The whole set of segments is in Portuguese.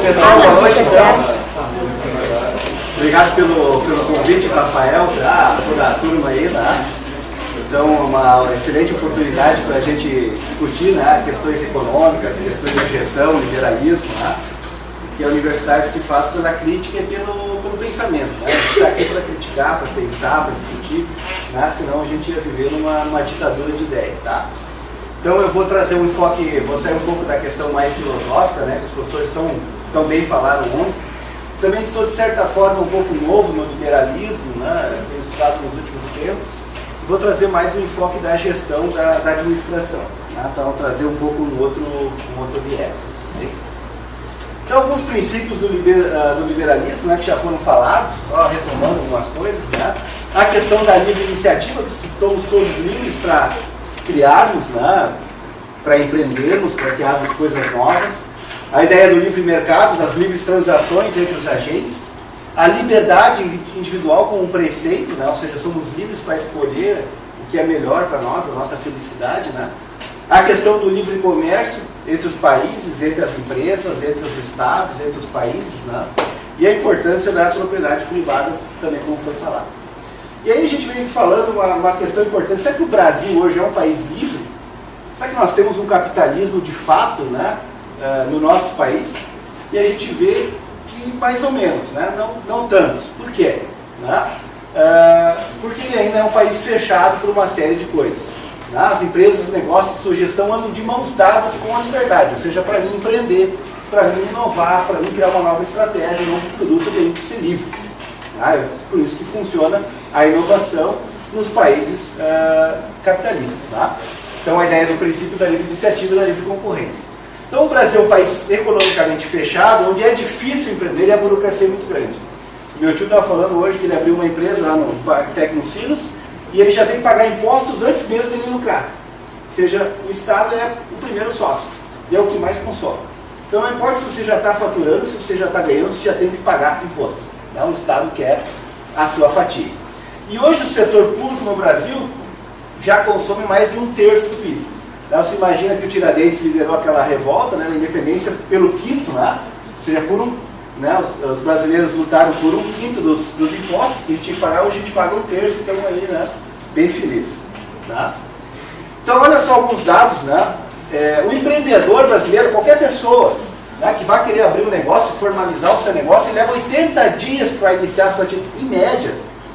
Pessoal, boa noite. Obrigado pelo convite, Rafael, toda a turma aí, tá? Então, uma excelente oportunidade para a gente discutir, né, questões econômicas, questões de gestão, liberalismo, né? Que a universidade se faz pela crítica e pelo pensamento, né? A gente está aqui para criticar, para pensar, para discutir, né? Senão a gente ia viver numa ditadura de ideias, tá? Então eu vou trazer um enfoque, vou sair um pouco da questão mais filosófica, né? Que os professores também falaram ontem. Também sou, de certa forma, um pouco novo no liberalismo, né? Tenho estudado nos últimos tempos. Vou trazer mais um enfoque da gestão, da administração, né? Então, trazer um pouco um outro viés. Okay? Então, alguns princípios do liberalismo, né, que já foram falados, só retomando algumas coisas, né? A questão da livre iniciativa, que estamos todos livres para criarmos, né, para empreendermos, para criarmos coisas novas. A ideia do livre mercado, das livres transações entre os agentes. A liberdade individual como um preceito, né, ou seja, somos livres para escolher o que é melhor para nós, a nossa felicidade, né? A questão do livre comércio entre os países, entre as empresas, entre os estados, entre os países, né? E a importância da propriedade privada também, como foi falado. E aí a gente vem falando uma questão importante. Será que o Brasil hoje é um país livre? Será que nós temos um capitalismo de fato, né, no nosso país? E a gente vê que mais ou menos, né, não tantos. Por quê? Né? Porque ele ainda é um país fechado por uma série de coisas. Né? As empresas, os negócios, sua gestão andam de mãos dadas com a liberdade. Ou seja, para mim empreender, para mim inovar, para mim criar uma nova estratégia, um novo produto, eu tenho que ser livre. Por isso que funciona a inovação nos países capitalistas. Tá? Então a ideia do princípio da livre iniciativa e da livre concorrência. Então o Brasil é um país economicamente fechado, onde é difícil empreender e a burocracia é muito grande. Meu tio estava falando hoje que ele abriu uma empresa lá no Tecnocinos e ele já tem que pagar impostos antes mesmo de ele lucrar. Ou seja, o Estado é o primeiro sócio e é o que mais consome. Então não importa se você já está faturando, se você já está ganhando, você já tem que pagar imposto. O Estado quer a sua fatia. E hoje o setor público no Brasil já consome mais de 1/3 do PIB. Você imagina que o Tiradentes liderou aquela revolta, né, da independência pelo quinto, né? Ou seja, né, os brasileiros lutaram por 1/5 dos impostos que a gente tinha que pagar, hoje a gente paga 1/3, então aí, né, bem feliz. Tá? Então olha só alguns dados, né? O empreendedor brasileiro, qualquer pessoa, né, que vai querer abrir um negócio, formalizar o seu negócio, ele leva 80 dias para iniciar sua atividade, em média,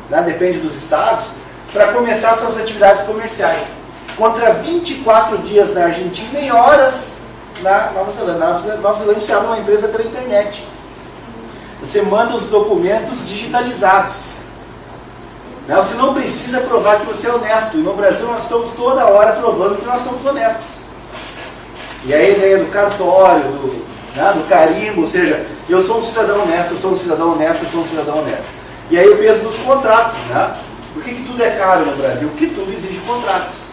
né, depende dos estados, para começar suas atividades comerciais. Contra 24 dias na Argentina e horas na Nova Zelândia. Na Nova Zelândia você abre uma empresa pela internet. Você manda os documentos digitalizados. Né, você não precisa provar que você é honesto. E no Brasil nós estamos toda hora provando que nós somos honestos. E aí a ideia do cartório, do carimbo, ou seja, eu sou um cidadão honesto, eu sou um cidadão honesto, eu sou um cidadão honesto. E aí o peso dos contratos, né? Por que tudo é caro no Brasil? Porque tudo exige contratos.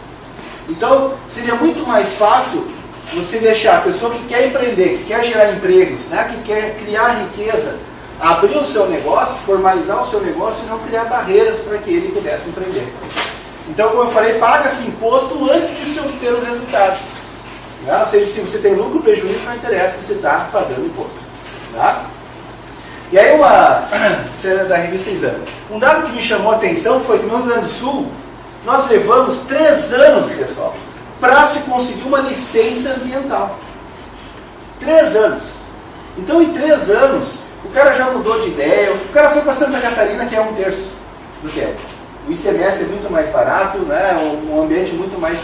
Então, seria muito mais fácil você deixar a pessoa que quer empreender, que quer gerar empregos, né? Que quer criar riqueza, abrir o seu negócio, formalizar o seu negócio e não criar barreiras para que ele pudesse empreender. Então, como eu falei, paga-se imposto antes de você obter o resultado. Ou seja, se você tem lucro ou prejuízo, não interessa que você está pagando imposto. Tá? E aí, isso é da revista Exame. Um dado que me chamou a atenção foi que no Rio Grande do Sul, nós levamos 3 anos, pessoal, para se conseguir uma licença ambiental. 3 anos. Então, em 3 anos, o cara já mudou de ideia, o cara foi para Santa Catarina, que é 1/3 do tempo. O ICMS é muito mais barato, né? Um ambiente muito mais,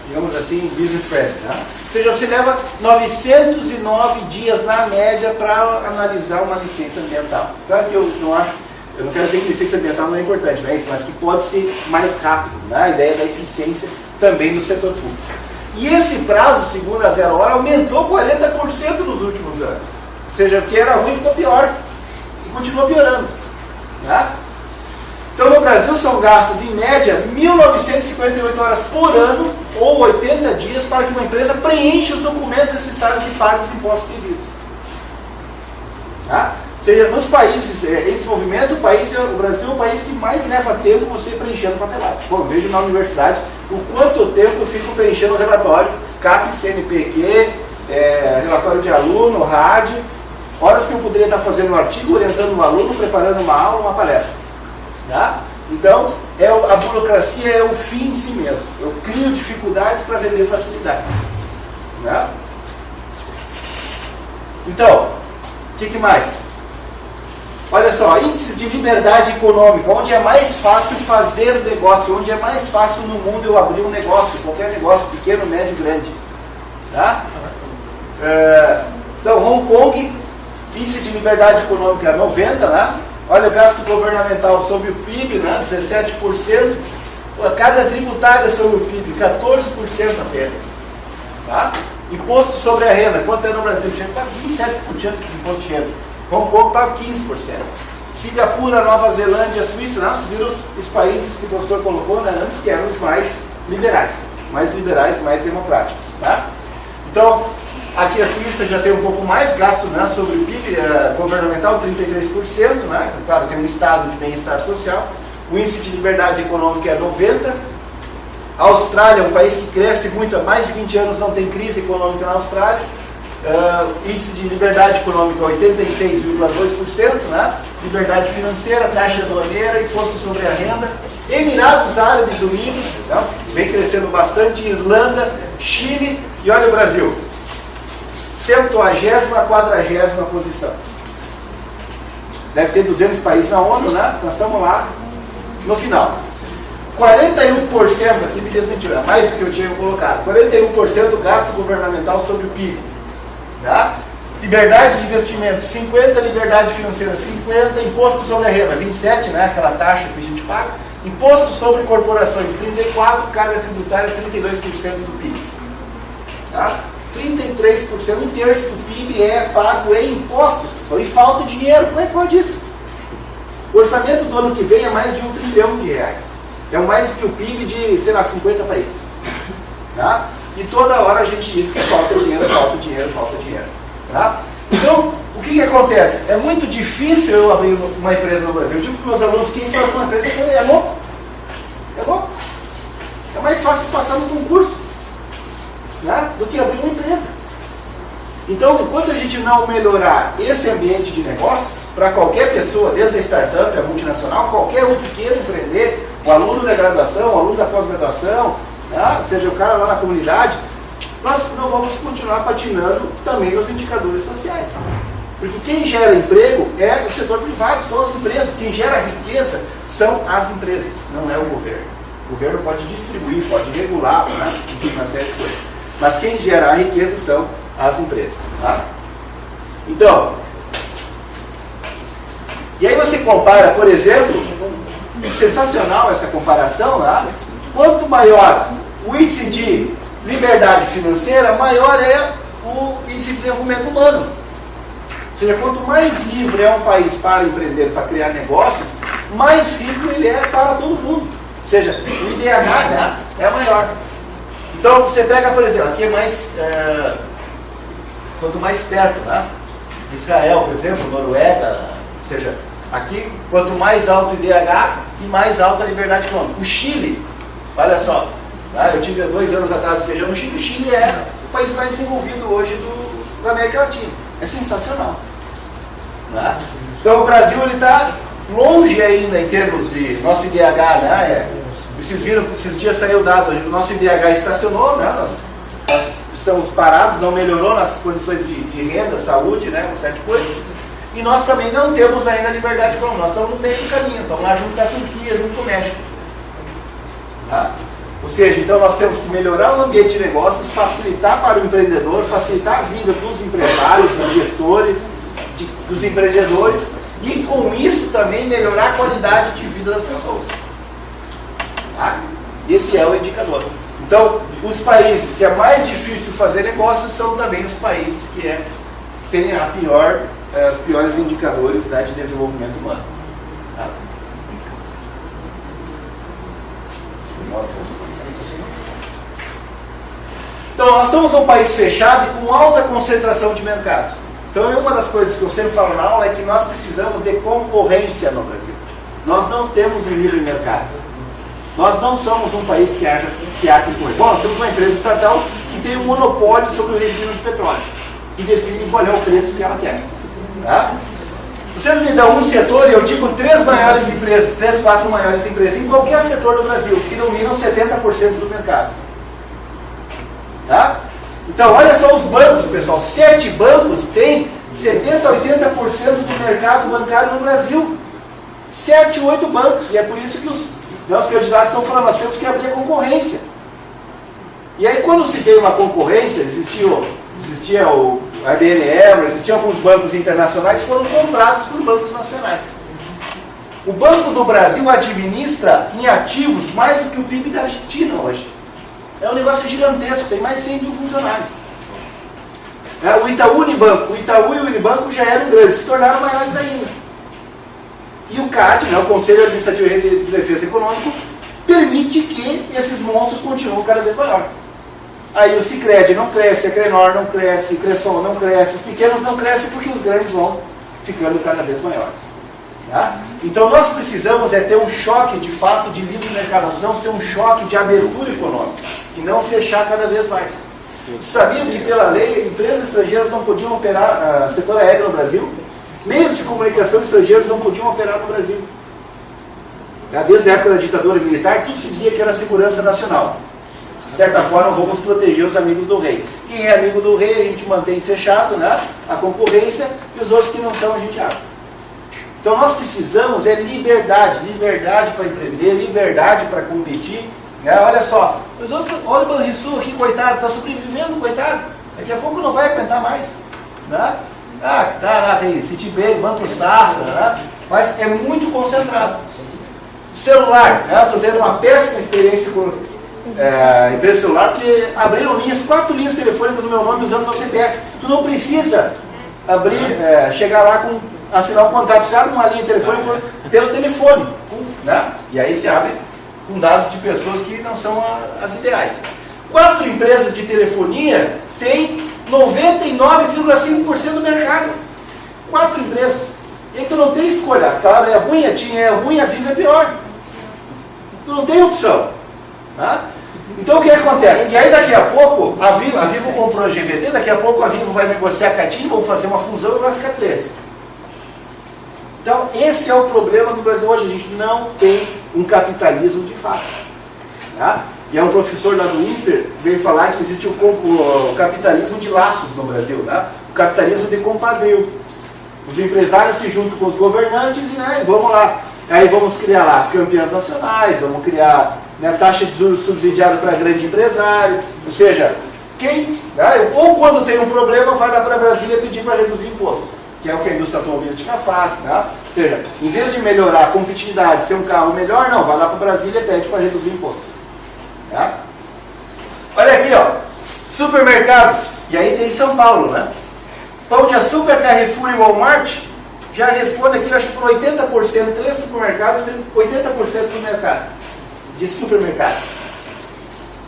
digamos assim, business friendly. Né? Ou seja, você leva 909 dias na média para analisar uma licença ambiental. Claro que eu não quero dizer que licença ambiental não é importante, não é isso, mas que pode ser mais rápido. Né? A ideia da eficiência também do setor público. E esse prazo, segundo a Zero Hora, aumentou 40% nos últimos anos. Ou seja, o que era ruim ficou pior. E continua piorando. Né? Então, no Brasil, são gastas, em média, 1.958 horas por ano, ou 80 dias, para que uma empresa preencha os documentos necessários e pague os impostos devidos. Tá? Ou seja, nos países em desenvolvimento, o Brasil é o país que mais leva tempo você preenchendo papelada. Bom, vejo na universidade o quanto tempo eu fico preenchendo o relatório CAP, CNPq, relatório de aluno, RAD, horas que eu poderia estar fazendo um artigo, orientando um aluno, preparando uma aula, uma palestra. Tá? Então, a burocracia é o fim em si mesmo. Eu crio dificuldades para vender facilidades. Tá? Então, o que mais? Olha só, índices de liberdade econômica, onde é mais fácil fazer negócio, onde é mais fácil no mundo eu abrir um negócio, qualquer negócio, pequeno, médio, grande. Tá? Então, Hong Kong, índice de liberdade econômica 90, né? Olha o gasto governamental sobre o PIB, né? 17%, a carga tributária sobre o PIB, 14% apenas. Tá? Imposto sobre a renda, quanto é no Brasil? Chega para 27% de imposto de renda. Hong Kong está 15%. Singapura, Nova Zelândia, Suíça, não, vocês viram os países que o professor colocou, né, antes, que eram os mais liberais, mais democráticos. Tá? Então, aqui a Suíça já tem um pouco mais gasto, né, sobre o PIB governamental, 33%, né? Claro, tem um estado de bem-estar social. O índice de liberdade econômica é 90%. A Austrália é um país que cresce muito, há mais de 20 anos não tem crise econômica na Austrália. Índice de liberdade econômica 86,2%, né? Liberdade financeira, taxa aduaneira, imposto sobre a renda. Emirados Árabes Unidos, né? Vem crescendo bastante. Irlanda, Chile e olha o Brasil. 180ª, 40ª posição. Deve ter 200 países na ONU, né? Nós estamos lá no final. 41%, aqui me desmentiu, mais do que eu tinha colocado. 41% gasto governamental sobre o PIB. Tá? Liberdade de investimento 50%, liberdade financeira 50%, imposto sobre a renda 27%, né? Aquela taxa que a gente paga. Imposto sobre corporações 34%, carga tributária 32% do PIB. Tá? 33%, um terço do PIB é pago em impostos, e falta dinheiro. Como é que pode isso? O orçamento do ano que vem é mais de R$1 trilhão. É mais do que o PIB de, sei lá, 50 países. Tá? E toda hora a gente diz que falta dinheiro, falta dinheiro, falta dinheiro. Tá? Então, o que acontece? É muito difícil eu abrir uma empresa no Brasil. Eu digo para os meus alunos, quem for uma empresa é louco. É louco. É mais fácil passar no concurso, né, do que abrir uma empresa. Então, enquanto a gente não melhorar esse ambiente de negócios, para qualquer pessoa, desde a startup, a multinacional, qualquer um que queira empreender, o aluno da graduação, o aluno da pós-graduação, né, seja o cara lá na comunidade, nós não vamos continuar patinando também nos indicadores sociais. Porque quem gera emprego é o setor privado, são as empresas. Quem gera riqueza são as empresas, não é o governo. O governo pode distribuir, pode regular, né, enfim, uma série de coisas. Mas quem gera a riqueza são as empresas. Tá? Então, e aí você compara, por exemplo, sensacional essa comparação, né? Quanto maior o índice de liberdade financeira, maior é o índice de desenvolvimento humano. Ou seja, quanto mais livre é um país para empreender, para criar negócios, mais rico ele é para todo mundo. Ou seja, o IDH, né, é maior. Então, você pega, por exemplo, aqui é mais, quanto mais perto, né? Israel, por exemplo, Noruega, ou seja, aqui, quanto mais alto o IDH e mais alta a liberdade econômica. O Chile, olha só, tá? Eu tive 2 anos atrás viajando no Chile. O Chile é o país mais desenvolvido hoje da América Latina. É sensacional. Tá? Então o Brasil está longe ainda em termos de nosso IDH, né? Vocês viram, esses dias saiu o dado, o nosso IDH estacionou, né? Nós estamos parados, não melhorou nas condições de renda, saúde, né? Uma série de coisas. E nós também não temos ainda liberdade econômica, nós estamos no meio do caminho, estamos lá junto com a Turquia, junto com o México. Tá? Ou seja, então nós temos que melhorar o ambiente de negócios, facilitar para o empreendedor, facilitar a vida dos empresários, dos gestores, dos empreendedores, e com isso também melhorar a qualidade de vida das pessoas. Tá? Esse é o indicador. Então, os países que é mais difícil fazer negócios são também os países que têm os piores indicadores, né, de desenvolvimento humano. Tá? Então, nós somos um país fechado e com alta concentração de mercado. Então, uma das coisas que eu sempre falo na aula é que nós precisamos de concorrência no Brasil. Nós não temos um livre mercado. Nós não somos um país que há concorrência. Bom, nós temos uma empresa estatal que tem um monopólio sobre o refino de petróleo, que define qual é o preço que ela quer. Tá? Vocês me dão um setor, e eu digo 3 maiores empresas, 3, 4 maiores empresas, em qualquer setor do Brasil, que dominam 70% do mercado. Tá? Então, olha só os bancos, pessoal. 7 bancos têm 70% a 80% do mercado bancário no Brasil. 7, 8 bancos. E é por isso que os candidatos estão falando, nós temos que abrir a concorrência. E aí, quando se tem uma concorrência, existia o IBM, existiam alguns bancos internacionais que foram comprados por bancos nacionais. O Banco do Brasil administra em ativos mais do que o PIB da Argentina hoje. É um negócio gigantesco, tem mais de 100 mil funcionários. O Itaú Unibanco, o Itaú e o Unibanco já eram grandes, se tornaram maiores ainda. E o CAD, o Conselho Administrativo de Defesa Econômica, permite que esses monstros continuem cada vez maior. Aí o Sicredi não cresce, a Crenor não cresce, o Cressol não cresce, os pequenos não crescem porque os grandes vão ficando cada vez maiores. Tá? Então nós precisamos ter um choque de fato de livre mercado, nós precisamos ter um choque de abertura econômica e não fechar cada vez mais. Sabiam que pela lei empresas estrangeiras não podiam operar setor aéreo no Brasil? Meios de comunicação estrangeiros não podiam operar no Brasil. Desde a época da ditadura militar, tudo se dizia que era segurança nacional. De certa forma, vamos proteger os amigos do rei. Quem é amigo do rei, a gente mantém fechado, né, a concorrência, e os outros que não são, a gente abre. Então nós precisamos liberdade, liberdade para empreender, liberdade para competir. Olha só, os outros, olha o Banrisul aqui, coitado, está sobrevivendo, coitado. Daqui a pouco não vai aguentar mais. Né? Tá lá, tem Citibank, Banco Safra, né? Mas é muito concentrado. Celular, estou tendo uma péssima experiência com empresa celular, porque abriram linhas, 4 linhas telefônicas do meu nome usando o meu CPF. Tu não precisa abrir, chegar lá assinar um contrato, você abre uma linha telefônica pelo telefone, né? E aí você abre com dados de pessoas que não são as ideais. 4 empresas de telefonia têm 99,5% do mercado. 4 empresas. E aí tu não tem escolha. Claro, é ruim, a TIM é ruim, a Vivo é pior. Tu não tem opção. Tá? Então o que acontece? E aí daqui a pouco, a Vivo comprou a GVT, daqui a pouco a Vivo vai negociar com a TIM, vão fazer uma fusão e vai ficar 3. Então esse é o problema do Brasil hoje, a gente não tem um capitalismo de fato. Tá? E é um professor lá do INSPER que veio falar que existe o capitalismo de laços no Brasil, tá? O capitalismo de compadrio. Os empresários se juntam com os governantes e vamos lá. Aí vamos criar lá as campeãs nacionais, vamos criar taxa de juros subsidiada para grande empresário. Ou seja, ou quando tem um problema vai lá para Brasília pedir para reduzir imposto, que é o que a indústria automobilística faz. Tá? Ou seja, em vez de melhorar a competitividade, ser um carro melhor, não, vai lá para Brasília e pede para reduzir imposto. Tá? Olha aqui, ó, supermercados. E aí tem São Paulo, né? Pão de Açúcar, Carrefour e Walmart já responde aqui, acho que por 80%, 3 supermercados, 80% do mercado, de supermercados.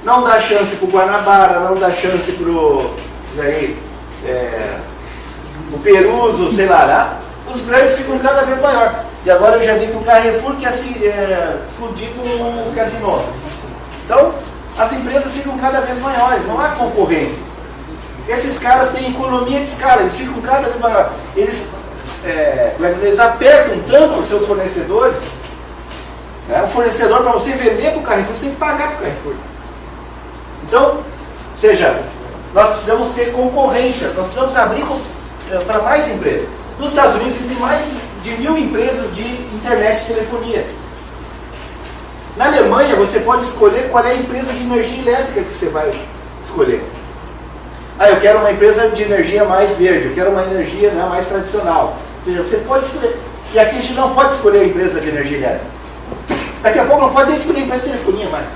Não dá chance para o Guanabara, não dá chance para o Peruso, sei lá, né? Os grandes ficam cada vez maior. E agora eu já vi que o Carrefour quer se fundir com o Casino. Então, as empresas ficam cada vez maiores, não há concorrência. Esses caras têm economia de escala, eles ficam cada vez maiores. Eles apertam tanto os seus fornecedores. O fornecedor, para você vender para o Carrefour, você tem que pagar para o Carrefour. Então, ou seja, nós precisamos ter concorrência, nós precisamos abrir para mais empresas. Nos Estados Unidos existem mais de 1000 empresas de internet e telefonia. Na Alemanha, você pode escolher qual é a empresa de energia elétrica que você vai escolher. Eu quero uma empresa de energia mais verde, eu quero uma energia mais tradicional. Ou seja, você pode escolher. E aqui a gente não pode escolher a empresa de energia elétrica. Daqui a pouco não pode nem escolher a empresa de telefonia mais.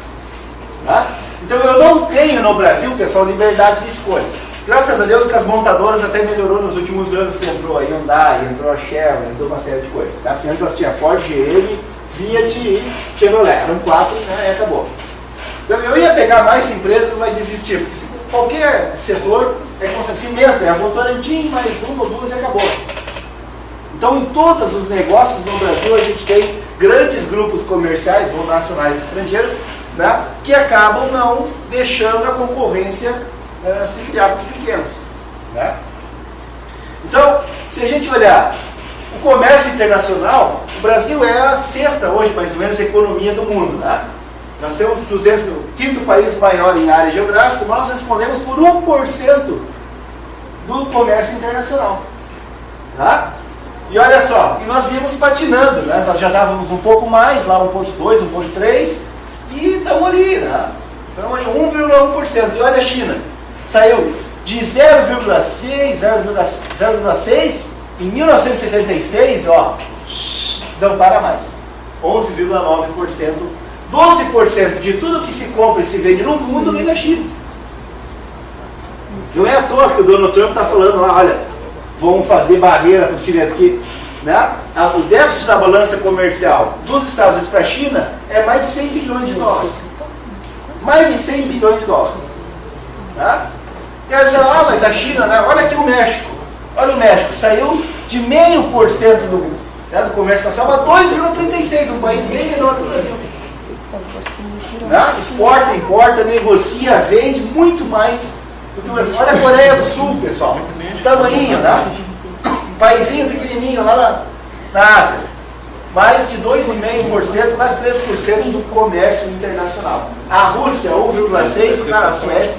Tá? Então eu não tenho no Brasil, pessoal, liberdade de escolha. Graças a Deus que as montadoras até melhorou nos últimos anos, que entrou a Hyundai, entrou a Chevrolet, entrou uma série de coisas. Tá? Porque antes elas tinham Ford, GM, Fiat e Chevrolet. Eram 4, e acabou. Eu ia pegar mais empresas, mas desistir. Porque qualquer setor é como cimento, é a Votorantim, mais 1 ou 2 e acabou. Então em todos os negócios no Brasil a gente tem grandes grupos comerciais, ou nacionais e estrangeiros, né, que acabam não deixando a concorrência se criar para os pequenos. Né? Então, se a gente olhar o comércio internacional, o Brasil é a sexta hoje, mais ou menos, economia do mundo. Né? Nós temos o quinto país maior em área geográfica, nós respondemos por 1% do comércio internacional. Tá? E olha só, e nós viemos patinando, né? Nós já estávamos um pouco mais, lá 1.2, 1.3, e estamos ali, né? Estamos ali 1,1%. E olha a China, saiu de 0,6, 0,6, em 1976, ó, não para mais, 11,9%, 12% de tudo que se compra e se vende no mundo vem da China. Não é à toa que o Donald Trump está falando lá, olha, vamos fazer barreira para os chineses, porque né, o déficit da balança comercial dos Estados Unidos para a China é mais de 100 bilhões de dólares. Mais de 100 bilhões de dólares. Tá? E aí dizer, mas a China, né, olha aqui o México. Olha o México, saiu de 0,5% do comércio nacional para 2,36%, um país bem menor que o Brasil. Né? Exporta, importa, negocia, vende muito mais do que o Brasil. Olha a Coreia do Sul, pessoal. Tamanhinho, né? Um paizinho pequenininho lá na Ásia. Mais de 2,5%, quase 3% do comércio internacional. A Rússia, 1,6%, cara, a Suécia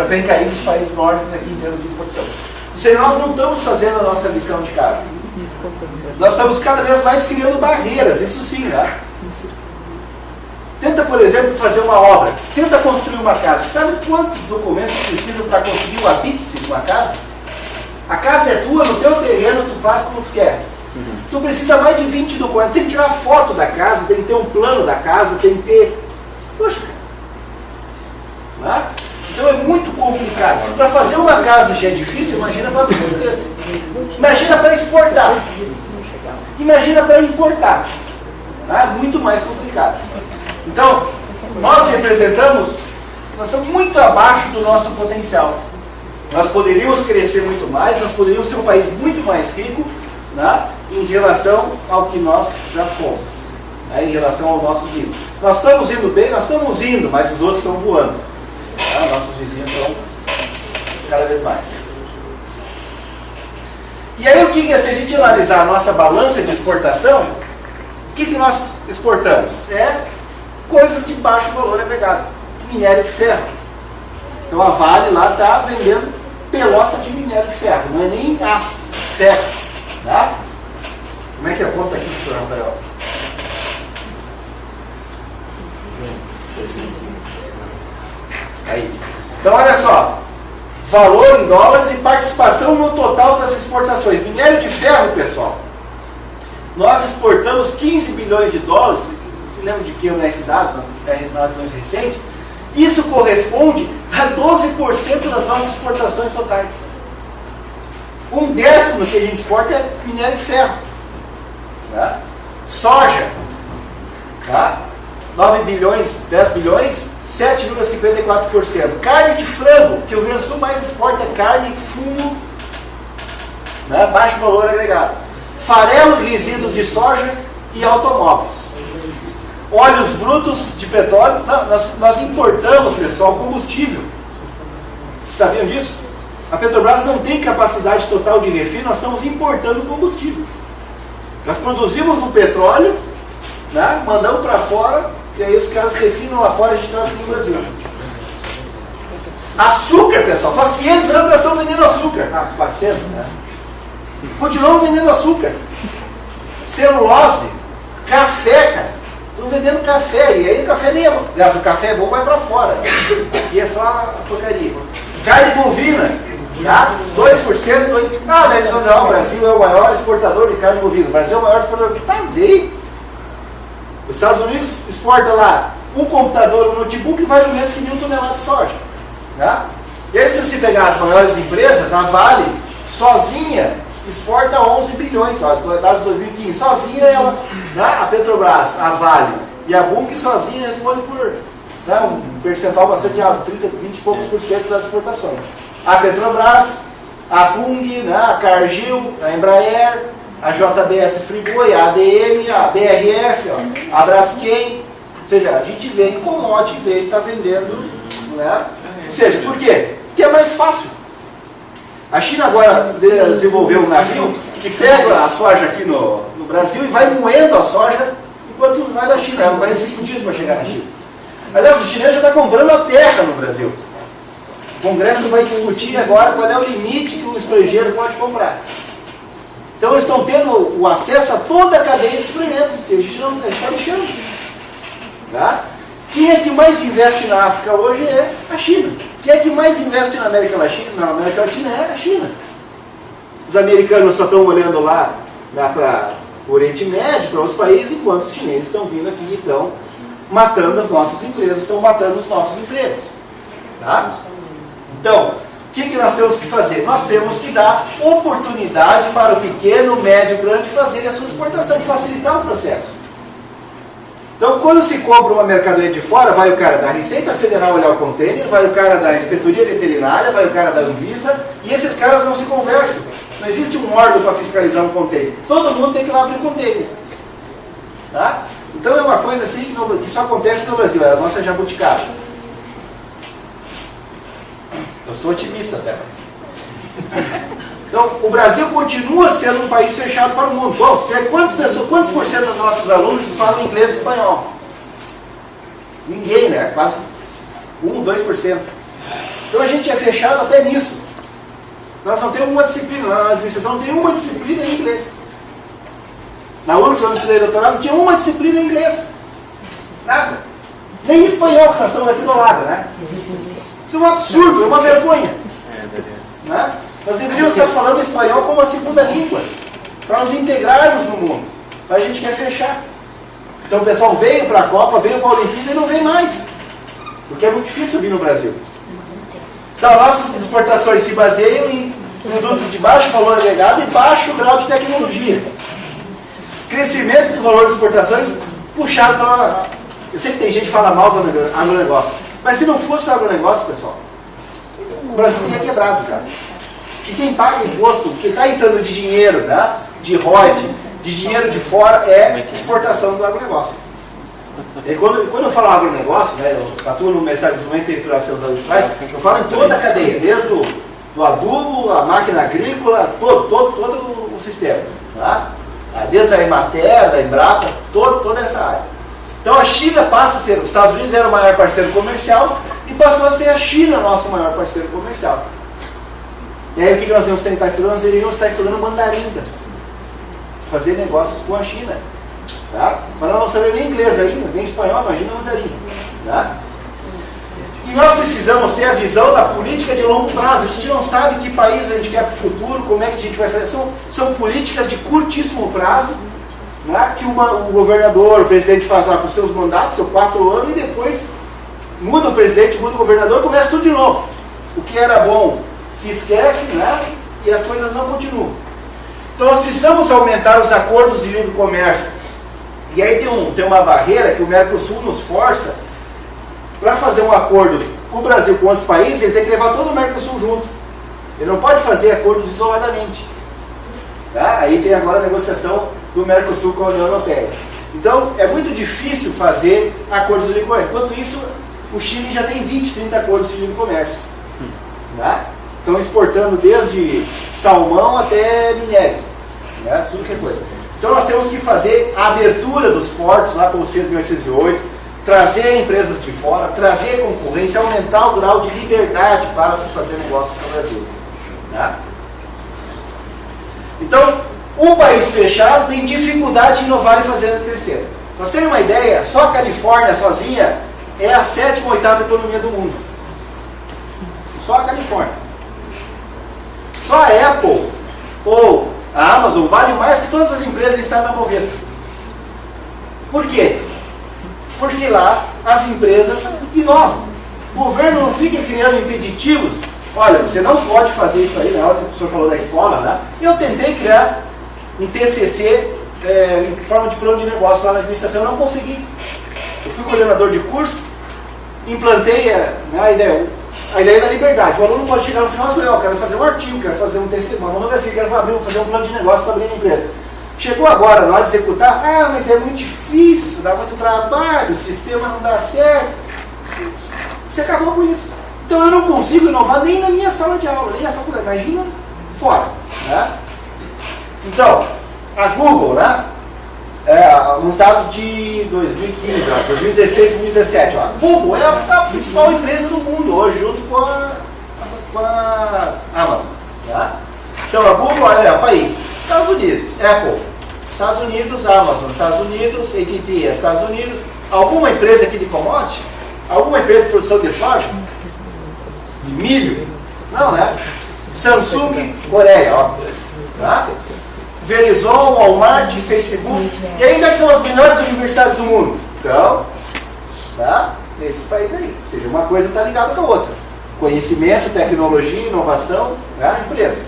vem caindo dos países nórdicos aqui em termos de exportação. Ou seja, nós não estamos fazendo a nossa lição de casa. Nós estamos cada vez mais criando barreiras, isso sim, né? Tenta, por exemplo, fazer uma obra. Tenta construir uma casa. Sabe quantos documentos precisam para conseguir o habite-se de uma casa? A casa é tua, no teu terreno, tu faz como tu quer. Tu precisa mais de 20 documentos. Tem que tirar foto da casa, tem que ter um plano da casa, tem que ter... Poxa, cara. Né? Então é muito complicado. Se para fazer uma casa já é difícil, imagina para fazer. Imagina para exportar. Imagina para importar. Né? Muito mais complicado. Então, nós representamos, nós estamos muito abaixo do nosso potencial. Nós poderíamos crescer muito mais, nós poderíamos ser um país muito mais rico, né, em relação ao que nós já fomos, né, em relação aos nossos vizinhos. Nós estamos indo bem, nós estamos indo, mas os outros estão voando. Né, nossos vizinhos estão cada vez mais. E aí, o que é, se a gente analisar a nossa balança de exportação, o que nós exportamos? É coisas de baixo valor agregado, minério de ferro. Então a Vale lá está vendendo pelota de minério de ferro, não é nem aço, ferro. Tá? Como é que aponta aqui, professor Rafael? Aí. Então olha só, valor em dólares e participação no total das exportações. Minério de ferro, pessoal, nós exportamos 15 bilhões de dólares. Lembro de que esse dado, mais recente, isso corresponde a 12% das nossas exportações totais. 1/10 que a gente exporta é minério de ferro. Tá? Soja, tá? 9 bilhões, 10 bilhões, 7,54%. Carne de frango, que o Rio Grande do Sul mais exporta é carne, fumo, né? Baixo valor agregado. Farelo e resíduos de soja e automóveis. Óleos brutos de petróleo. Não, nós importamos, pessoal, combustível. Sabiam disso? A Petrobras não tem capacidade total de refino, nós estamos importando combustível. Nós produzimos o petróleo, né, mandamos para fora, e aí os caras refinam lá fora e a gente traz para o Brasil. Açúcar, pessoal, faz 500 anos que nós estamos vendendo açúcar. 400, né? Continuamos vendendo açúcar. Celulose, café, cara. Estão vendendo café, e aí o café nem é bom. Aliás, o café é bom, vai para fora. Aqui é só a porcaria. Carne bovina, tá? 2%, 2%. Ah, deve ser o Brasil é o maior exportador de carne bovina. O Brasil é o maior exportador. Tá, veio. Os Estados Unidos exporta lá um computador, um notebook, vale o mesmo que 1.000 toneladas de soja. Tá? E aí, se você pegar as maiores empresas, a Vale, sozinha, exporta 11 bilhões, ó, dados de 2015. Sozinha ela, né? A Petrobras, a Vale e a Bunge sozinha responde por, né, um percentual bastante alto, 30, 20 e poucos por cento das exportações. A Petrobras, a Bunge, né, a Cargill, a Embraer, a JBS Friboi, a ADM, a BRF, ó, a Braskem. Ou seja, a gente vem commodity, está vendendo, né? Ou seja, por quê? que é mais fácil. A China agora desenvolveu um navio que pega a soja aqui no Brasil e vai moendo a soja enquanto vai da China. Leva 45 dias para chegar na China. Aliás, o chinês já está comprando a terra no Brasil. O Congresso vai discutir agora qual é o limite que um estrangeiro pode comprar. Então eles estão tendo o acesso a toda a cadeia de suprimentos, que a gente não está deixando. Tá? Quem é que mais investe na África hoje é a China. Quem é que mais investe na América Latina é a China. Os americanos só estão olhando lá para o Oriente Médio, para outros países, enquanto os chineses estão vindo aqui e estão matando as nossas empresas, estão matando os nossos empregos. Tá? Então, o que nós temos que fazer? Nós temos que dar oportunidade para o pequeno, médio, grande fazer a sua exportação, facilitar o processo. Então, quando se compra uma mercadoria de fora, vai o cara da Receita Federal olhar o container, vai o cara da Inspetoria Veterinária, vai o cara da Anvisa, e esses caras não se conversam. Não existe um órgão para fiscalizar um container. Todo mundo tem que ir lá abrir o container. Tá? Então é uma coisa assim que só acontece no Brasil, é a nossa jabuticaba. Eu sou otimista até, mas... Então, o Brasil continua sendo um país fechado para o mundo. Bom, quantos por cento dos nossos alunos falam inglês e espanhol? Ninguém, né? Quase 1, 2%. Então a gente é fechado até nisso. Nós não temos uma disciplina, na administração não tem uma disciplina em inglês. Na URGS, quando eu estudei doutorado, não tinha uma disciplina em inglês. Nada. Nem espanhol, que nós estamos aqui do lado, né? Isso é um absurdo, é uma vergonha. Né? Nós deveríamos estar falando espanhol como a segunda língua, para nos integrarmos no mundo. Mas a gente quer fechar. Então o pessoal veio para a Copa, veio para a Olimpíada e não vem mais. Porque é muito difícil vir no Brasil. Então nossas exportações se baseiam em produtos de baixo valor agregado e baixo grau de tecnologia. Crescimento do valor das exportações puxado pela... Eu sei que tem gente que fala mal do agronegócio. Mas se não fosse o agronegócio, pessoal, o Brasil teria quebrado já. Que quem paga imposto, que está entrando de dinheiro, né, de royalties, de dinheiro de fora, é exportação do agronegócio. E quando eu falo agronegócio, né, eu atuo no mestrado de desenvolvimento e exploração industriais, eu falo em toda a cadeia, desde do adubo, a máquina agrícola, todo o sistema. Tá? Desde a Emater, da Embrapa, toda essa área. Então a China passa a ser, os Estados Unidos era o maior parceiro comercial e passou a ser a China nosso maior parceiro comercial. E aí o que nós vamos tentar estudar? Nós iríamos estar estudando mandarim, fazer negócios com a China. Tá? Mas nós não sabemos nem inglês ainda, nem espanhol, imagina mandarim. Tá? E nós precisamos ter a visão da política de longo prazo. A gente não sabe que país a gente quer para o futuro, como é que a gente vai fazer. São políticas de curtíssimo prazo, né? Que o governador, o presidente faz lá para os seus mandatos, seus 4 anos, e depois muda o presidente, muda o governador, começa tudo de novo. O que era bom se esquece, né? E as coisas não continuam. Então nós precisamos aumentar os acordos de livre comércio. E aí tem uma barreira que o Mercosul nos força para fazer um acordo com o Brasil, com outros países, ele tem que levar todo o Mercosul junto. Ele não pode fazer acordos isoladamente. Tá? Aí tem agora a negociação do Mercosul com a União Europeia. Então é muito difícil fazer acordos de livre comércio. Enquanto isso, o Chile já tem 20, 30 acordos de livre comércio. Tá? Estão exportando desde salmão até minério, né? Tudo que é coisa. Então nós temos que fazer a abertura dos portos lá pelos 1808, trazer empresas de fora, trazer concorrência, aumentar o grau de liberdade para se fazer negócios no Brasil. Né? Então, um país fechado tem dificuldade de inovar e fazer crescer. Para vocês terem uma ideia, só a Califórnia sozinha é a 7ª ou 8ª economia do mundo. Só a Califórnia. Só a Apple ou a Amazon vale mais que todas as empresas listadas na Bovespa. Por quê? Porque lá as empresas inovam. O governo não fica criando impeditivos. Olha, você não pode fazer isso aí, né? O professor falou da escola, né? Eu tentei criar um TCC em forma de plano de negócio lá na administração, eu não consegui. Eu fui coordenador de curso, implantei a ideia da liberdade. O aluno pode chegar no final e falar, eu quero fazer um artigo, quero fazer um TCC, uma monografia, quero fazer um plano de negócio para abrir uma empresa. Chegou agora, na hora de executar, mas é muito difícil, dá muito trabalho, o sistema não dá certo. Você acabou com isso. Então eu não consigo inovar nem na minha sala de aula, nem na faculdade, imagina fora. Né? Então, a Google, né? Nos dados de 2015, 2016 e 2017, a Google é a principal empresa do mundo hoje, junto com a Amazon. Tá? Então a Google é o país, Estados Unidos, Apple, Estados Unidos, Amazon, Estados Unidos, AT&T, Estados Unidos, alguma empresa aqui de commodity? Alguma empresa de produção de soja? De milho? Não, né? Samsung, Coreia, ó. Tá? Verizon, Walmart, Facebook, e ainda estão as melhores universidades do mundo. Então, tá? Nesses países aí. Ou seja, uma coisa está ligada com a outra. Conhecimento, tecnologia, inovação, né? Empresas.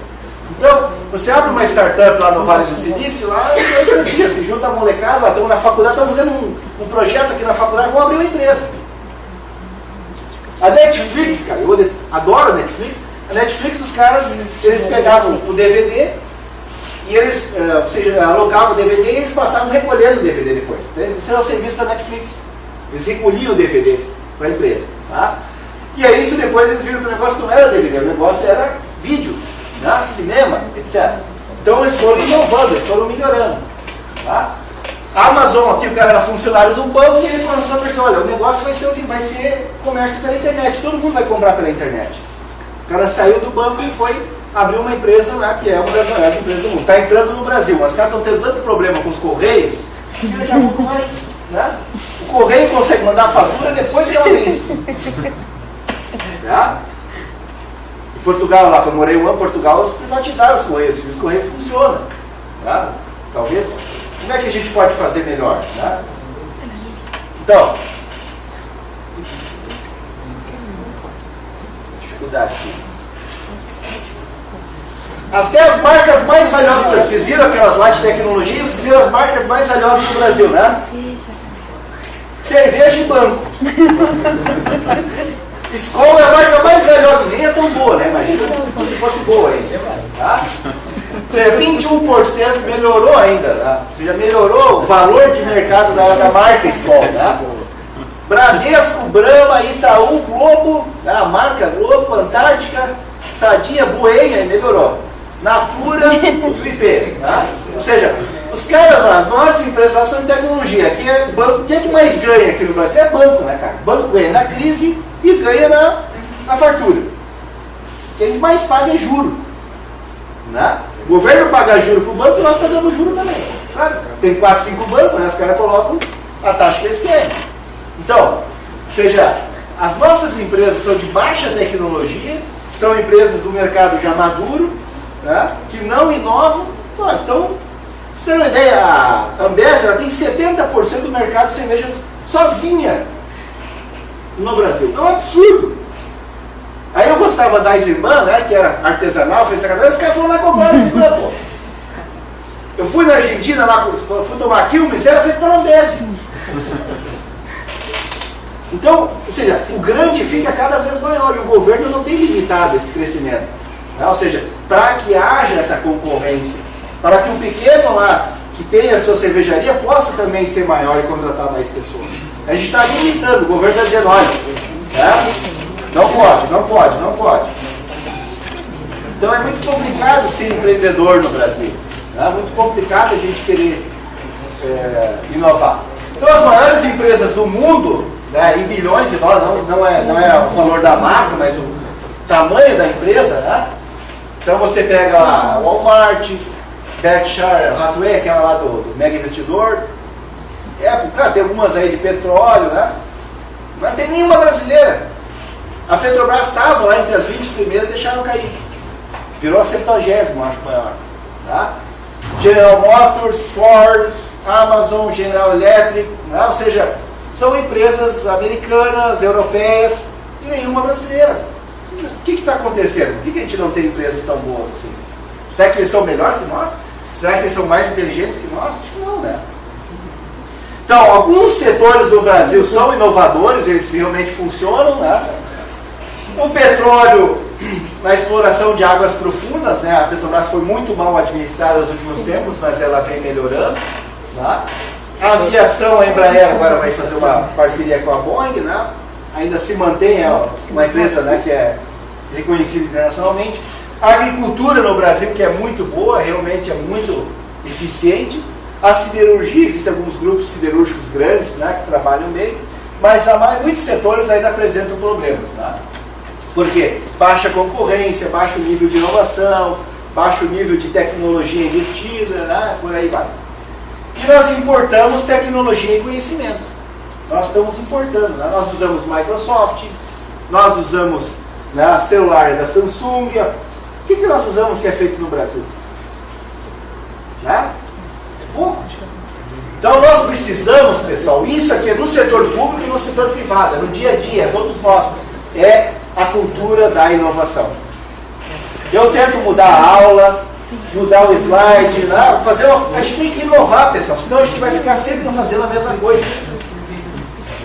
Então, você abre uma startup lá no Vale do Silício, lá em 2, 3 dias, se junta a molecada, lá, estamos na faculdade, estamos fazendo um projeto aqui na faculdade, vamos abrir uma empresa. A Netflix, cara, eu adoro a Netflix. A Netflix, os caras, eles pegavam o DVD e eles, ou seja, alocavam o DVD e eles passavam recolhendo o DVD depois. Esse era o serviço da Netflix. Eles recolhiam o DVD para a empresa. Tá? E aí, isso depois eles viram que o negócio não era DVD, o negócio era vídeo, né? Cinema, etc. Então eles foram inovando, eles foram melhorando. Tá? A Amazon, aqui o cara era funcionário do banco e ele começou a pensar, olha, o negócio vai ser comércio pela internet, todo mundo vai comprar pela internet. O cara saiu do banco e foi abrir uma empresa lá, que é uma das maiores empresas do mundo. Está entrando no Brasil, mas os caras estão tendo tanto problema com os Correios, que daqui a pouco vai, né? O Correio consegue mandar a fatura depois que ela vence. Tá? Em Portugal, lá, quando eu morei um ano em Portugal, eles privatizaram os Correios, e os Correios funcionam. Tá? Talvez. Como é que a gente pode fazer melhor? Tá? Então, dificuldade aqui. Até as marcas mais valiosas do Brasil. Vocês viram aquelas lá de tecnologia? Vocês viram as marcas mais valiosas do Brasil, né? Cerveja e banco. Skol é a marca mais valiosa, nem é tão boa, né? Imagina se fosse boa ainda. Tá? Ou seja, 21% melhorou ainda. Tá? Ou seja, melhorou o valor de mercado da marca Skol. Tá? Bradesco, Brahma, Itaú, Globo, a marca Globo, Antártica, Sadia, Boêmia, melhorou. Natura, o IP. Tá? Ou seja, os caras lá, as maiores empresas lá são de tecnologia. Aqui é banco. Quem é que mais ganha aqui no Brasil? É banco, né, cara? Banco ganha na crise e ganha na fartura. Quem mais paga é juro. Né? O governo paga juro para o banco e nós pagamos juro também. Claro, tem 4, 5 bancos, né? Os caras colocam a taxa que eles querem. Então, ou seja, as nossas empresas são de baixa tecnologia, são empresas do mercado já maduro, né? Que não inovam. Nós estão. Pra você ter uma ideia, a Ambev ela tem 70% do mercado de cerveja sozinha no Brasil. É um absurdo. Aí eu gostava da Eisenbahn, né, que era artesanal, fez secretário, os caras foram lá comprar a Eisenbahn, pô. Eu fui na Argentina, lá, fui tomar Quilmes, era feito pela Ambev. Então, ou seja, o grande fica cada vez maior e o governo não tem limitado esse crescimento. Né? Ou seja, para que haja essa concorrência, para que o pequeno lá, que tem a sua cervejaria, possa também ser maior e contratar mais pessoas. A gente está limitando, o governo está dizendo, olha, né? Não pode. Então é muito complicado ser empreendedor no Brasil. É muito complicado a gente querer inovar. Então as maiores empresas do mundo, né, em bilhões de dólares, não é o valor da marca, mas o tamanho da empresa, né? Então você pega lá Walmart, Berkshire Hathaway, aquela lá do mega investidor. Claro, tem algumas aí de petróleo, né? Mas não tem nenhuma brasileira. A Petrobras estava lá entre as 20 primeiras e deixaram cair. Virou a 70ª, acho maior. Tá? General Motors, Ford, Amazon, General Electric, né? Ou seja, são empresas americanas, europeias e nenhuma brasileira. O que está acontecendo? Por que a gente não tem empresas tão boas assim? Será que eles são melhores que nós? Será que eles são mais inteligentes que nós? Acho que não, né? Então, alguns setores do Brasil são inovadores, eles realmente funcionam, né? O petróleo, na exploração de águas profundas, né? A Petrobras foi muito mal administrada nos últimos tempos, mas ela vem melhorando. Tá? A aviação, a Embraer agora vai fazer uma parceria com a Boeing, né? ainda se mantém, é uma empresa, né, que é reconhecida internacionalmente. A agricultura no Brasil, que é muito boa, realmente é muito eficiente. A siderurgia, existem alguns grupos siderúrgicos grandes, né, que trabalham bem, mas muitos setores ainda apresentam problemas. Né? Por quê? Baixa concorrência, baixo nível de inovação, baixo nível de tecnologia investida, né, por aí vai. E nós importamos tecnologia e conhecimento. Nós estamos importando. Né? Nós usamos Microsoft, nós usamos, né, celular da Samsung. O que nós usamos que é feito no Brasil? Né? É pouco. Então nós precisamos, pessoal, isso aqui é no setor público e no setor privado, é no dia a dia, é todos nós. É a cultura da inovação. Eu tento mudar a aula, mudar o slide, né? A gente tem que inovar, pessoal, senão a gente vai ficar sempre fazendo a mesma coisa.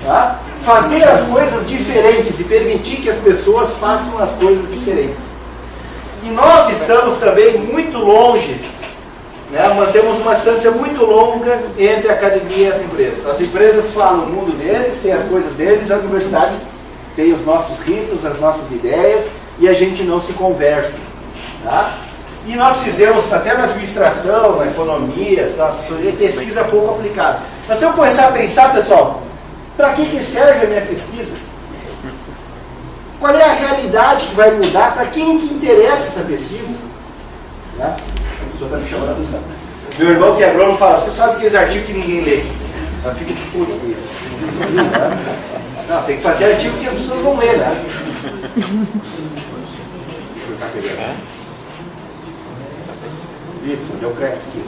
Tá? Fazer as coisas diferentes e permitir que as pessoas façam as coisas diferentes. E nós estamos também muito longe, né? Mantemos uma distância muito longa entre a academia e as empresas. As empresas falam o mundo deles, têm as coisas deles, a universidade tem os nossos ritos, as nossas ideias, e a gente não se conversa. Tá? E nós fizemos, até na administração, na economia, na assessoria, pesquisa pouco aplicada. Mas se eu começar a pensar, pessoal, para que serve a minha pesquisa? Qual é a realidade que vai mudar? Para quem que interessa essa pesquisa? Né? A pessoa está me chamando a atenção. Meu irmão que é agrônomo fala, vocês fazem aqueles artigos que ninguém lê. Eu fico de puto com isso. Não, tem que fazer artigo que as pessoas vão ler, né? Isso, deu cresce aqui.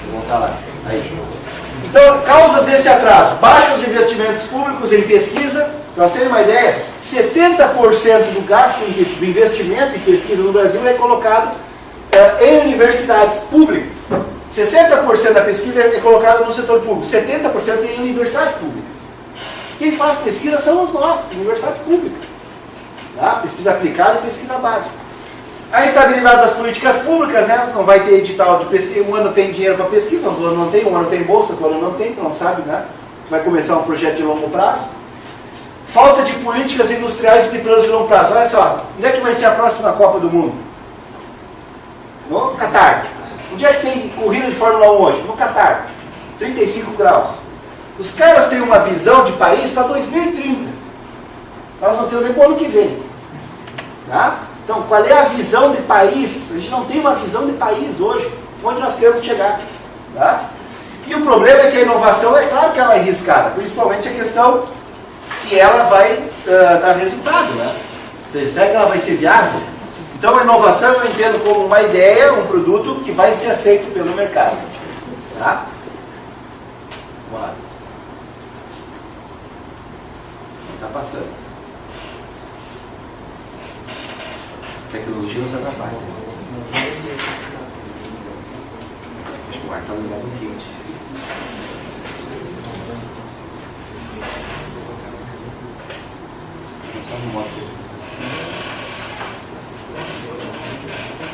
Vou voltar lá. Aí. Então, causas desse atraso. Baixos investimentos públicos em pesquisa. Para vocês terem uma ideia, 70% do gasto do investimento em pesquisa no Brasil é colocado em universidades públicas. 60% da pesquisa é colocada no setor público, 70% em universidades públicas. Quem faz pesquisa somos nós, universidade pública. Tá? Pesquisa aplicada e pesquisa básica. A instabilidade das políticas públicas, né? Não vai ter edital de pesquisa, um ano tem dinheiro para pesquisa, outro ano não tem, um ano tem bolsa, outro ano não tem, tu não sabe, né? Vai começar um projeto de longo prazo. Falta de políticas industriais e de planos de longo prazo. Olha só, onde é que vai ser a próxima Copa do Mundo? No Catar. Onde é que tem corrida de Fórmula 1 hoje? No Catar. 35 graus. Os caras têm uma visão de país para 2030. Nós não temos nem para o ano que vem. Tá? Então, qual é a visão de país? A gente não tem uma visão de país hoje. Onde nós queremos chegar. Tá? E o problema é que a inovação, é claro que ela é arriscada. Principalmente a questão se ela vai dar resultado. Né? Ou seja, será que ela vai ser viável? Então, a inovação eu entendo como uma ideia, um produto que vai ser aceito pelo mercado. Tá? Vamos lá. Está passando. Tecnologia nos atrapalha. Acho que o ar está ligado quente.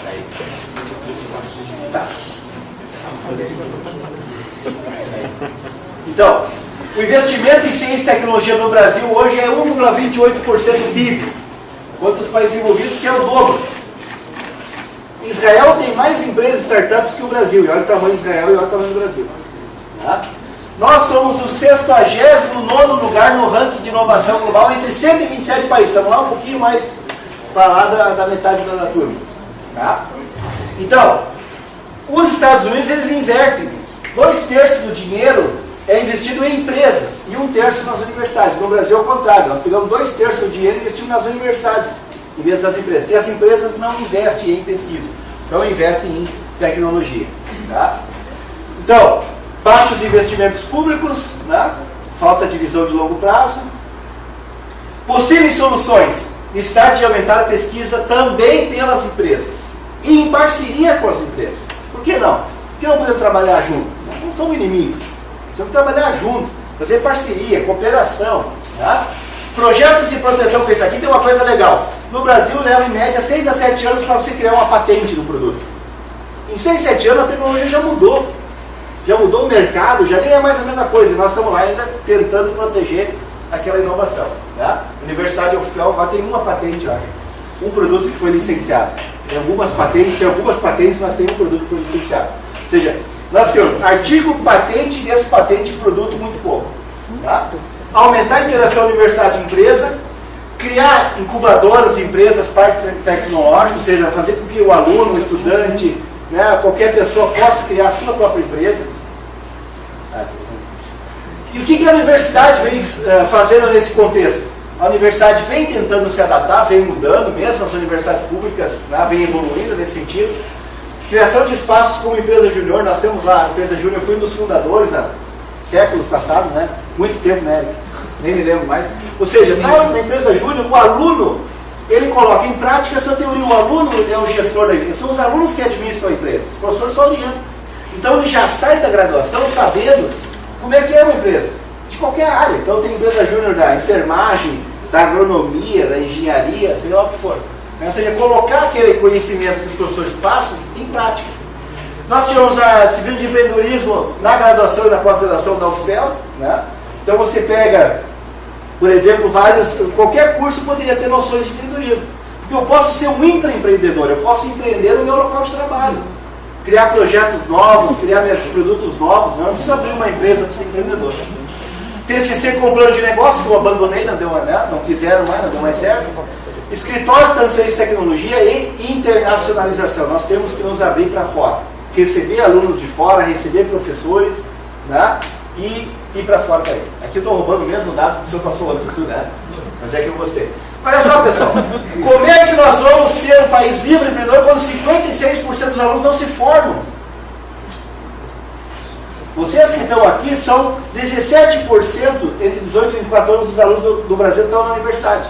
Aí. Tá. Então, o investimento em ciência e tecnologia no Brasil hoje é 1,28% do PIB, enquanto os países envolvidos que é o dobro. Israel tem mais empresas e startups que o Brasil, e olha o tamanho de Israel e olha o tamanho do Brasil. Tá? Nós somos o 69º lugar no ranking de inovação global entre 127 países. Estamos lá um pouquinho mais para lá da metade da turma. Tá? Então, os Estados Unidos eles invertem. 2/3 do dinheiro é investido em empresas e 1/3 nas universidades. No Brasil é o contrário. Nós pegamos 2/3 do dinheiro e investimos nas universidades em vez das empresas. Porque as empresas não investem em pesquisa, não investem em tecnologia. Tá? Então, baixos investimentos públicos, né? Falta de visão de longo prazo. Possíveis soluções: necessidade de aumentar a pesquisa também pelas empresas e em parceria com as empresas. Por que não? Por que não podemos trabalhar junto? Não somos inimigos. Precisamos trabalhar junto, fazer parceria, cooperação. Tá? Projetos de proteção com isso aqui tem uma coisa legal. No Brasil leva em média 6 a 7 anos para você criar uma patente do produto. Em 6, 7 anos a tecnologia já mudou o mercado, já nem é mais a mesma coisa, e nós estamos lá ainda tentando proteger aquela inovação. Tá? A Universidade UFPEL agora tem uma patente, um produto que foi licenciado. Tem algumas patentes, mas tem um produto que foi licenciado. Ou seja, nós temos artigo, patente, e esse patente, produto, muito pouco. Tá? Aumentar a interação universidade-empresa, criar incubadoras de empresas, parques tecnológicos, ou seja, fazer com que o aluno, o estudante, né, qualquer pessoa possa criar a sua própria empresa. E o que a universidade vem fazendo nesse contexto? A universidade vem tentando se adaptar, vem mudando, mesmo as universidades públicas, né, vem evoluindo nesse sentido. Criação de espaços como empresa júnior, nós temos lá, a empresa júnior, fui um dos fundadores, séculos passados, né? Muito tempo, né? Nem me lembro mais. Ou seja, na empresa júnior, o aluno, ele coloca em prática essa teoria. O aluno é o gestor da empresa. São os alunos que administram a empresa. Os professores só orientam. Então ele já sai da graduação sabendo como é que é uma empresa. De qualquer área. Então tem empresa júnior da enfermagem, da agronomia, da engenharia, sei lá o que for. Ou seja, colocar aquele conhecimento que os professores passam em prática. Nós tivemos a disciplina de empreendedorismo na graduação e na pós-graduação da UFPEL. Né? Então você pega, por exemplo, qualquer curso poderia ter noções de empreendedorismo. Porque eu posso ser um intraempreendedor, eu posso empreender no meu local de trabalho. Criar projetos novos, criar produtos novos, não precisa abrir uma empresa para ser empreendedor. TCC com plano de negócio, que eu abandonei, não quiseram mais, não deu mais certo. Escritórios de transferência de tecnologia e internacionalização. Nós temos que nos abrir para fora. Receber alunos de fora, receber professores, né? E ir para fora daí. Aqui eu estou roubando o mesmo dado que o senhor passou outro tudo, né? Mas é que eu gostei. Olha só, pessoal, como é que nós vamos ser um país livre e empreendedor quando 56% dos alunos não se formam? Vocês que estão aqui são 17% entre 18 e 24 anos dos alunos do Brasil que estão na universidade.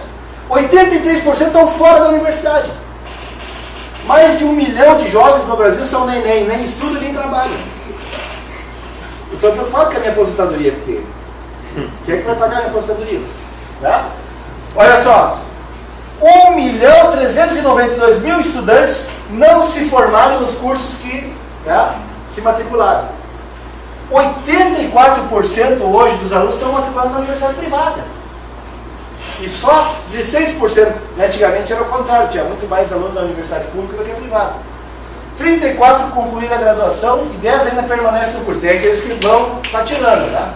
83% estão fora da universidade. Mais de 1 milhão de jovens no Brasil são nem estudam nem trabalham. Eu estou preocupado com a minha aposentadoria, porque quem é que vai pagar a minha aposentadoria? Tá? Olha só, 1.392.000 estudantes não se formaram nos cursos que se matricularam. 84% hoje dos alunos estão matriculados na universidade privada. E só 16%, antigamente era o contrário, tinha muito mais alunos da universidade pública do que a privada. 34 concluíram a graduação e 10 ainda permanecem no curso. Tem aqueles que vão patinando, né?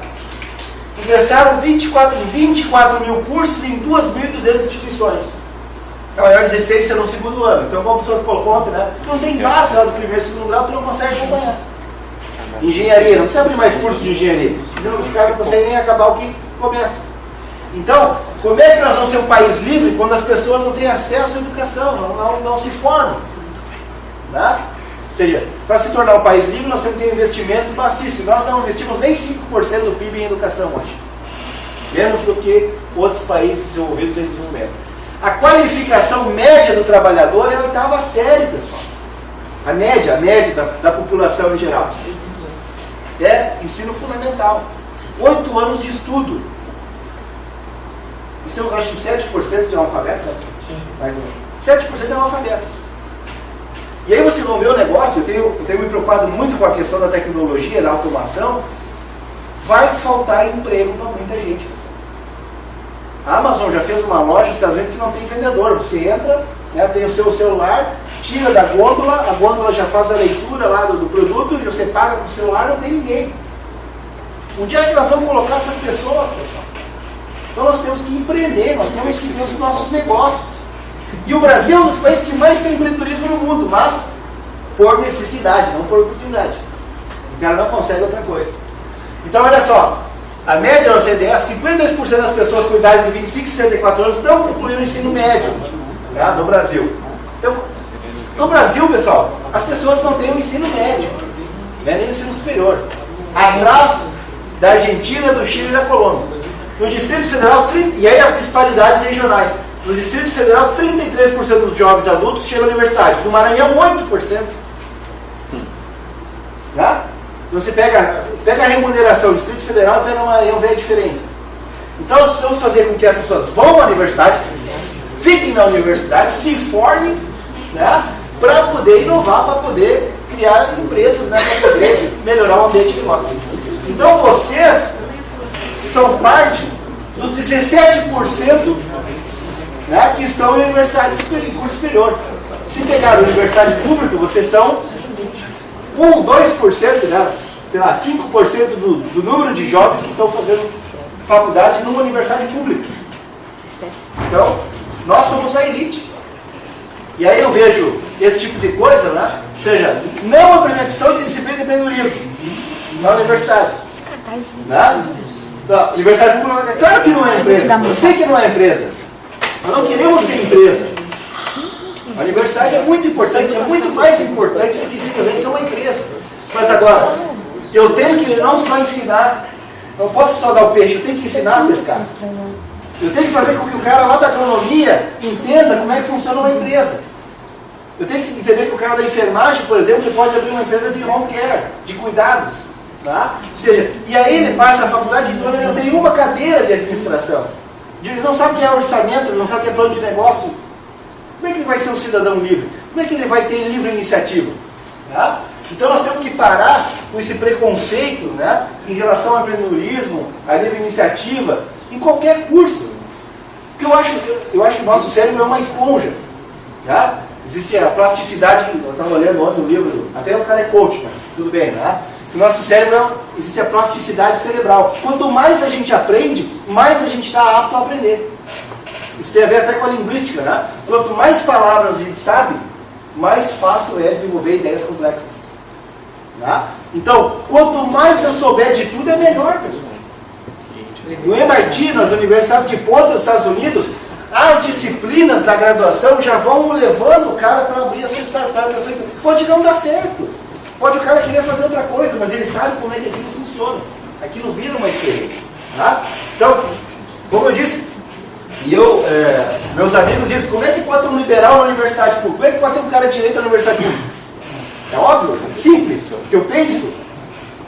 Ingressaram 24 mil cursos em 2.200 instituições. A maior existência no segundo ano. Então, como o professor colocou ontem, né? Não tem base lá do primeiro e segundo grau, tu não consegue acompanhar. Engenharia, não precisa abrir mais curso de engenharia. Os caras não conseguem nem acabar o que começa. Então, como é que nós vamos ser um país livre quando as pessoas não têm acesso à educação, não se formam? Né? Ou seja, para se tornar um país livre, nós temos que ter um investimento maciço. Nós não investimos nem 5% do PIB em educação hoje. Menos do que outros países desenvolvidos em desenvolvimento. A qualificação média do trabalhador é a 8ª série, pessoal. A média da população em geral. É ensino fundamental. 8 anos de estudo. Isso eu acho que 7% de analfabetos, sabe? Sim. Mais ou menos. 7% de analfabetos. E aí você vão ver o negócio, eu tenho me preocupado muito com a questão da tecnologia, da automação. Vai faltar emprego para muita gente, pessoal. A Amazon já fez uma loja nos Estados Unidos que não tem vendedor. Você entra, né, tem o seu celular, tira da gôndola, a gôndola já faz a leitura lá do produto, e você paga com o celular, não tem ninguém. Um dia que nós vamos colocar essas pessoas, pessoal? Então nós temos que empreender, nós temos que ter os nossos negócios. E o Brasil é um dos países que mais tem empreendedorismo no mundo, mas por necessidade, não por oportunidade. O cara não consegue outra coisa. Então olha só, a média da OCDE, 52% das pessoas com idade de 25 e 64 anos estão concluindo o ensino médio, né, no Brasil. Então, no Brasil, pessoal, as pessoas não têm o ensino médio, né, nem o ensino superior. Atrás da Argentina, do Chile e da Colômbia. No Distrito Federal, e aí as disparidades regionais. No Distrito Federal, 33% dos jovens adultos chegam à universidade. No Maranhão, 8%. Tá? Então você pega a remuneração do Distrito Federal e pega o Maranhão, vê a diferença. Então nós precisamos fazer com que as pessoas vão à universidade, fiquem na universidade, se formem, né, para poder inovar, para poder criar empresas, né, para poder melhorar o ambiente de negócio. Então vocês são parte dos 17%, né, que estão em universidade superior. Se pegar a universidade pública, vocês são 2%, né, sei lá, 5% do número de jovens que estão fazendo faculdade numa universidade pública. Então, nós somos a elite. E aí eu vejo esse tipo de coisa, né? Ou seja, não a implementação de disciplina de empreendedorismo na universidade. Né? Então, universidade pública, é claro que não é empresa. Eu sei que não é empresa. Nós não queremos ser empresa. A universidade é muito importante, é muito mais importante do que simplesmente ser uma empresa. Mas agora, eu tenho que não só ensinar, não posso só dar o peixe, eu tenho que ensinar a pescar. Eu tenho que fazer com que o cara lá da agronomia entenda como é que funciona uma empresa. Eu tenho que entender que o cara da enfermagem, por exemplo, ele pode abrir uma empresa de home care, de cuidados. Tá? Ou seja, e aí ele passa a faculdade toda, ele não tem uma cadeira de administração. Ele não sabe o que é orçamento, ele não sabe o que é plano de negócio. Como é que ele vai ser um cidadão livre? Como é que ele vai ter livre iniciativa? Tá? Então nós temos que parar com esse preconceito, né, em relação ao empreendedorismo, à livre iniciativa, em qualquer curso. Porque eu acho que o nosso cérebro é uma esponja. Tá? Existe a plasticidade, eu estava olhando ontem um livro, até o cara é coach, mas tudo bem, né? O nosso cérebro, existe a plasticidade cerebral. Quanto mais a gente aprende, mais a gente está apto a aprender. Isso tem a ver até com a linguística, né? Quanto mais palavras a gente sabe, mais fácil é desenvolver ideias complexas. Tá? Então, quanto mais eu souber de tudo, é melhor, pessoal. No MIT, nas universidades de ponta dos Estados Unidos, as disciplinas da graduação já vão levando o cara para abrir a sua startup. Pode não dar certo. Pode o cara querer fazer outra coisa, mas ele sabe como é que aquilo funciona. Aquilo vira uma experiência. Tá? Então, como eu disse, meus amigos dizem, como é que pode ter um liberal na universidade pública? Como é que pode ter um cara de direita na universidade pública? É óbvio, simples, porque eu penso.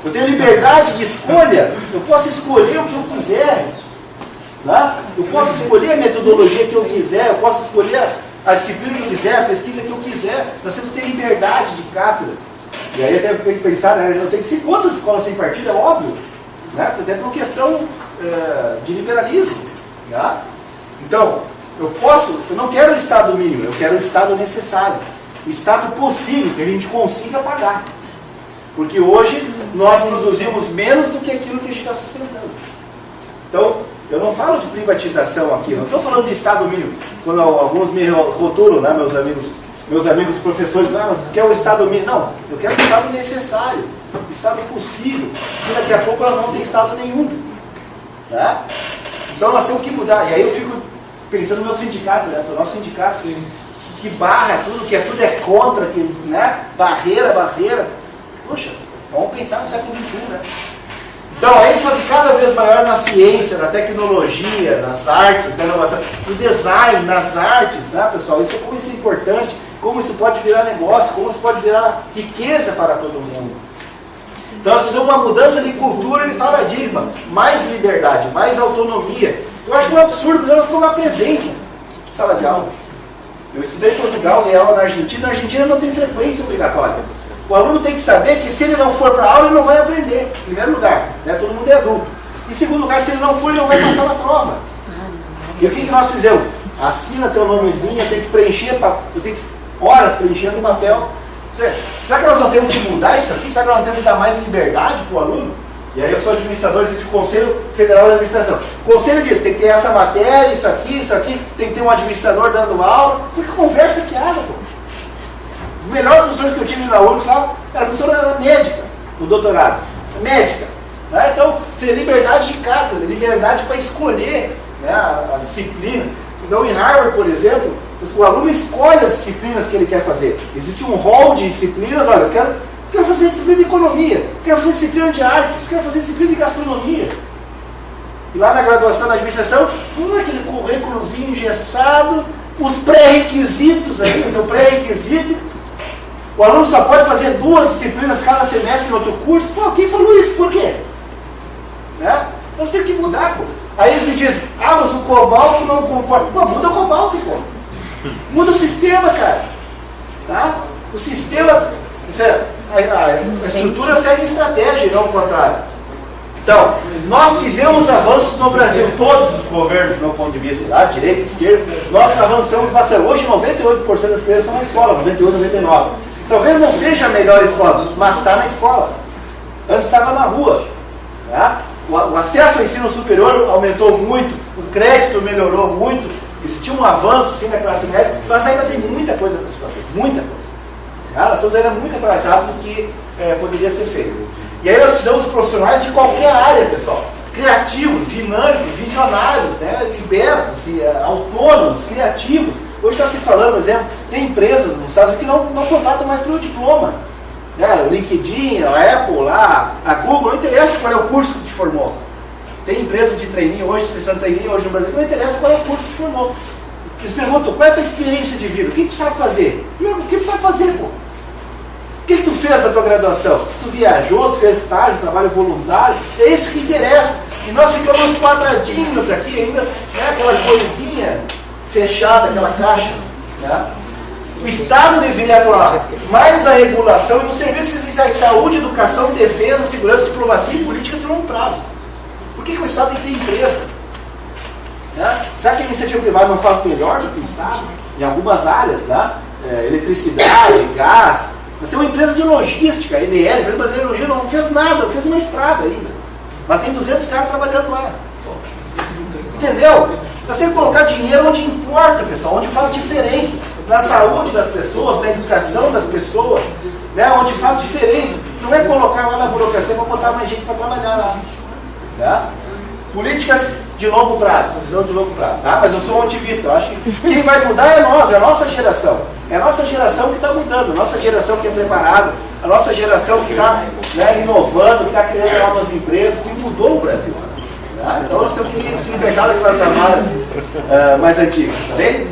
Eu tenho liberdade de escolha, eu posso escolher o que eu quiser. Né? Eu posso escolher a metodologia que eu quiser, eu posso escolher a disciplina que eu quiser, a pesquisa que eu quiser. Nós temos que ter liberdade de cátedra. E aí até tem que pensar, né? Eu tenho que ser contra a escola sem partido, é óbvio. Né? Até por uma questão de liberalismo. Né? Então, eu não quero o Estado mínimo, eu quero o Estado necessário. O Estado possível, que a gente consiga pagar. Porque hoje nós produzimos menos do que aquilo que a gente está sustentando. Então, eu não falo de privatização aqui, eu não estou falando de Estado mínimo. Quando alguns me rotulam, né, meus amigos professores, mas tu quer o Estado mínimo? Não, eu quero o Estado necessário, o Estado possível. E daqui a pouco nós não temos Estado nenhum. Né? Então nós temos que mudar. E aí eu fico pensando no meu sindicato, né? O nosso sindicato que barra tudo, que tudo é contra, que, né? Barreira. Puxa, vamos pensar no século XXI, né? Então, a ênfase cada vez maior na ciência, na tecnologia, nas artes, na inovação, no design, nas artes, né, pessoal? Como isso é importante, como isso pode virar negócio, como isso pode virar riqueza para todo mundo. Então, nós precisamos de uma mudança de cultura e de paradigma, mais liberdade, mais autonomia. Eu acho que é um absurdo, porque nós estamos na presença de sala de aula. Eu estudei em Portugal, dei aula na Argentina não tem frequência obrigatória. O aluno tem que saber que se ele não for para a aula, ele não vai aprender. Em primeiro lugar, né? Todo mundo é adulto. Em segundo lugar, se ele não for, ele não vai passar na prova. E o que nós fizemos? Assina teu nomezinho, tem que preencher, eu tenho horas preenchendo o papel. Será que nós não temos que mudar isso aqui? Será que nós não temos que dar mais liberdade para o aluno? E aí eu sou administrador, existe o Conselho Federal de Administração. O Conselho diz, tem que ter essa matéria, isso aqui, tem que ter um administrador dando aula. Isso que conversa fiada, pô. Os melhores professores que eu tive na URGS lá, a professora era médica, no doutorado. Médica. Né? Então, seria liberdade de cátedra, liberdade para escolher, né, a disciplina. Então, em Harvard, por exemplo, o aluno escolhe as disciplinas que ele quer fazer. Existe um hall de disciplinas, olha, eu quero fazer disciplina de economia, quero fazer disciplina de artes, quero fazer disciplina de gastronomia. E lá na graduação, na administração, aquele currículozinho engessado, os pré-requisitos aí, o teu pré-requisito. O aluno só pode fazer 2 disciplinas cada semestre em outro curso. Pô, quem falou isso? Por quê? Né? Nós temos que mudar, pô. Aí eles me dizem, mas o cobalto não concorda. Pô, muda o cobalto, pô. Muda o sistema, cara. Tá? O sistema... a estrutura segue estratégia e não o contrário. Então, nós fizemos avanços no Brasil, todos os governos, do meu ponto de vista, lá, direita, esquerda, nós avançamos bastante. Hoje 98% das crianças estão na escola, 98, 99%. Talvez não seja a melhor escola, mas está na escola. Antes estava na rua. Tá? O acesso ao ensino superior aumentou muito, o crédito melhorou muito, existia um avanço sim da classe média, mas ainda tem muita coisa para se fazer, muita coisa. Tá? Nós estamos ainda muito atrasados do que poderia ser feito. E aí nós precisamos de profissionais de qualquer área, pessoal. Criativos, dinâmicos, visionários, né? Libertos, autônomos, criativos. Hoje está se falando, por exemplo, tem empresas nos Estados Unidos que não contratam mais pelo diploma. O LinkedIn, a Apple, lá, a Google, não interessa qual é o curso que te formou. Tem empresas de trainee hoje, sessão de trainee hoje no Brasil, que não interessa qual é o curso que te formou. Eles perguntam, qual é a tua experiência de vida? O que tu sabe fazer? O que tu sabe fazer, pô? O que tu fez na tua graduação? Tu viajou, tu fez estágio, trabalho voluntário? É isso que interessa. E nós ficamos quadradinhos aqui ainda, né, aquela coisinha fechada, aquela caixa. Né? O Estado deveria atuar mais na regulação e nos serviços essenciais de saúde, educação, defesa, segurança, diplomacia e política de longo prazo. Por que o Estado tem que ter empresa? Né? Será que a iniciativa privada não faz melhor do que o Estado? Em algumas áreas, né? Eletricidade, gás. Nós temos uma empresa de logística, a EDL, a Empresa Brasileira de Logística, não fez nada, fez uma estrada ainda. Mas tem 200 caras trabalhando lá. Entendeu? Nós temos que colocar dinheiro onde importa, pessoal, onde faz diferença. Na saúde das pessoas, na educação das pessoas, né, onde faz diferença. Não é colocar lá na burocracia para botar mais gente para trabalhar lá. Tá? Políticas de longo prazo, visão de longo prazo. Tá? Mas eu sou um otimista, eu acho que quem vai mudar é nós, é a nossa geração. É a nossa geração que está mudando, a nossa geração que é preparada, a nossa geração que está, né, inovando, que está criando novas empresas, que mudou o Brasil. Tá? Então nós temos que se libertar daquelas amarras mais antigas, tá bem?